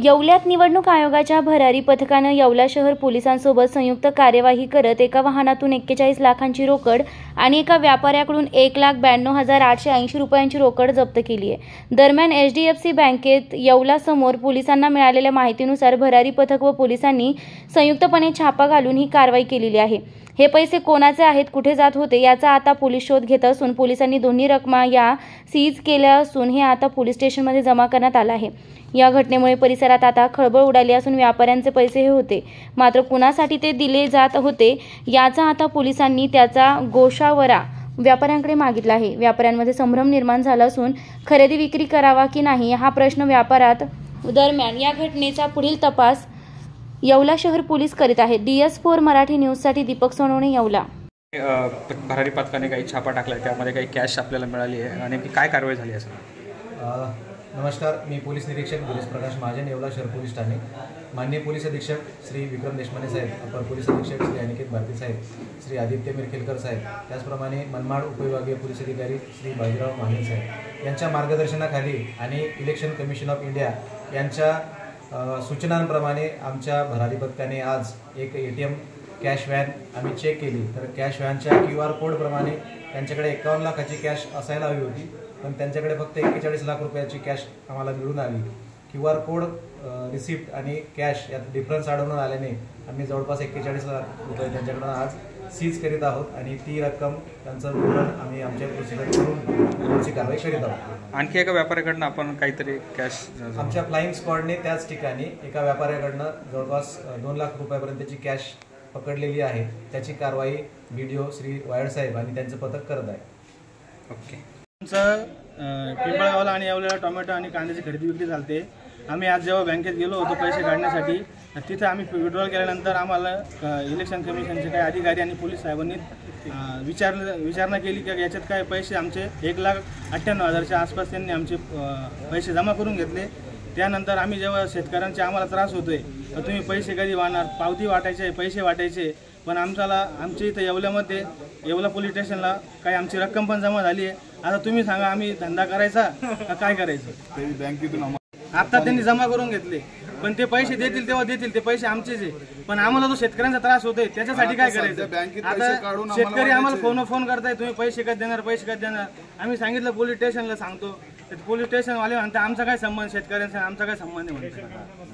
येवल्यात निवडणूक आयोगाच्या भरारी पथकानं येवला शहर पोलिसांसोबत संयुक्त कार्यवाही करत एका वाहनातून 41 लाखांची रोकड आणि एका व्यापाऱ्याकडून 1,92,880 रुपयांची रोकड जप्त केली आहे। दरम्यान HDFC बँकेत येवला समोर पोलिसांना मिळालेल्या माहितीनुसार भरारी पथक व पोलिसांनी संयुक्तपणे छापा घालून ही कारवाई केलेली आहे। हे पैसे कोणाचे आहेत, कुठे जात होते याचा आता पोलीस शोध घेत असून पोलिसांनी दोन्ही रकमा या सीज केल्या असून हे आता पोलीस स्टेशनमध्ये जमा करण्यात आलं आहे। या घटनेमुळे परिसरात आता खळबळ उडाली असून व्यापाऱ्यांचे पैसे हे होते, मात्र कुणासाठी ते दिले जात होते याचा आता पोलिसांनी त्याचा गोशावरा व्यापाऱ्यांकडे मागितला आहे। व्यापाऱ्यांमध्ये संभ्रम निर्माण झाला असून खरेदी विक्री करावा की नाही हा प्रश्न व्यापारात दरम्यान या घटनेचा पुढील तपास येवला शहर पोलीस करीत आहेत। DS4 मराठी न्यूजसाठी दीपक सोनवणे, येवला। भरारी पथकाने काही छापा टाकला, त्यामध्ये काही कॅश आपल्याला मिळाली आहे आणि काय कारवाई झाली असेल? नमस्कार, मी पोलीस निरीक्षक गिरीश प्रकाश महाजन, येवला शहर पोलीस ठाणे। माननीय पोलीस अधीक्षक श्री विक्रम देशमाने साहेब, अपर पोलीस अधीक्षक श्री अनिकेत भारती साहेब, श्री आदित्य मिरखेलकर साहेब, त्याचप्रमाणे मनमाड उपविभागीय पोलीस अधिकारी श्री बाजीराव महाजन साहेब यांच्या मार्गदर्शनाखाली आणि इलेक्शन कमिशन ऑफ इंडिया यांच्या सूचनांप्रमाणे आमच्या भरारी पथकाने आज एक ATM कॅश व्हॅन आम्ही चेक केली। तर कॅश व्हॅनच्या QR कोडप्रमाणे त्यांच्याकडे 51 लाखाची कॅश असायला हवी होती, पण त्यांच्याकडे फक्त 41 लाख रुपयाची कॅश आम्हाला मिळून आली। QR कोड, रिसिप्ट आणि कॅश यात डिफरन्स आढळून आल्याने आम्ही जवळपास 41 लाख रुपये त्यांच्याकडून आज सीज करीत आहोत आणि ती रक्कम त्यांचं विवरण आम्ही आमच्या प्रोसिजर करून पुढची कारवाई करीत आहोत। आणखी एका व्यापाऱ्याकडनं आपण काहीतरी कॅश आमच्या फ्लाइंग स्क्वॉडने त्याच ठिकाणी एका व्यापाऱ्याकडनं जवळपास 2 लाख रुपयापर्यंतची कॅश पकडलेली आहे। त्याची कारवाई BDO श्री वायड साहेब आणि त्यांचं पथक करत आहे। ओके। आमचं पिंपळगावला आणि येवल्याला टोमॅटो आणि कांद्याची खरेदी विक्री चालते। आम्ही आज जेव्हा बँकेत गेलो होतो पैसे काढण्यासाठी, तिथे आम्ही विड्रॉल केल्यानंतर आम्हाला इलेक्शन कमिशनचे काही अधिकारी आणि पोलीस साहेबांनी विचारणा केली की याच्यात काय पैसे आमचे 1,98,000च्या आसपास त्यांनी आमचे पैसे जमा करून घेतले। त्यानंतर आम्ही जेव्हा शेतकऱ्यांचे आम्हाला त्रास होतोय तर तुम्ही पैसे कधी वाढणार, पावती वाटायचे, पैसे वाटायचे, पण आमच्या इथं येवल्यामध्ये येवला पोलीस स्टेशनला काही आमची रक्कम पण जमा झाली आहे। आता तुम्ही सांगा आम्ही धंदा करायचा का काय करायचं? बँकेतून आता त्यांनी जमा करून घेतले, पण ते पैसे देतील तेव्हा देतील, ते पैसे आमचेच आहे, पण आम्हाला जो शेतकऱ्यांचा त्रास होतोय त्याच्यासाठी काय करायचं? आता शेतकरी आम्हाला फोन करताय, तुम्ही पैसे कधी देणार, पैसे कधी देणार? आम्ही सांगितलं पोलीस स्टेशनला सांगतो, पोलीस स्टेशनवाले म्हणतात आमचा काय संबंध शेतकऱ्यांचा, आमचा काय संबंध आहे म्हणतात।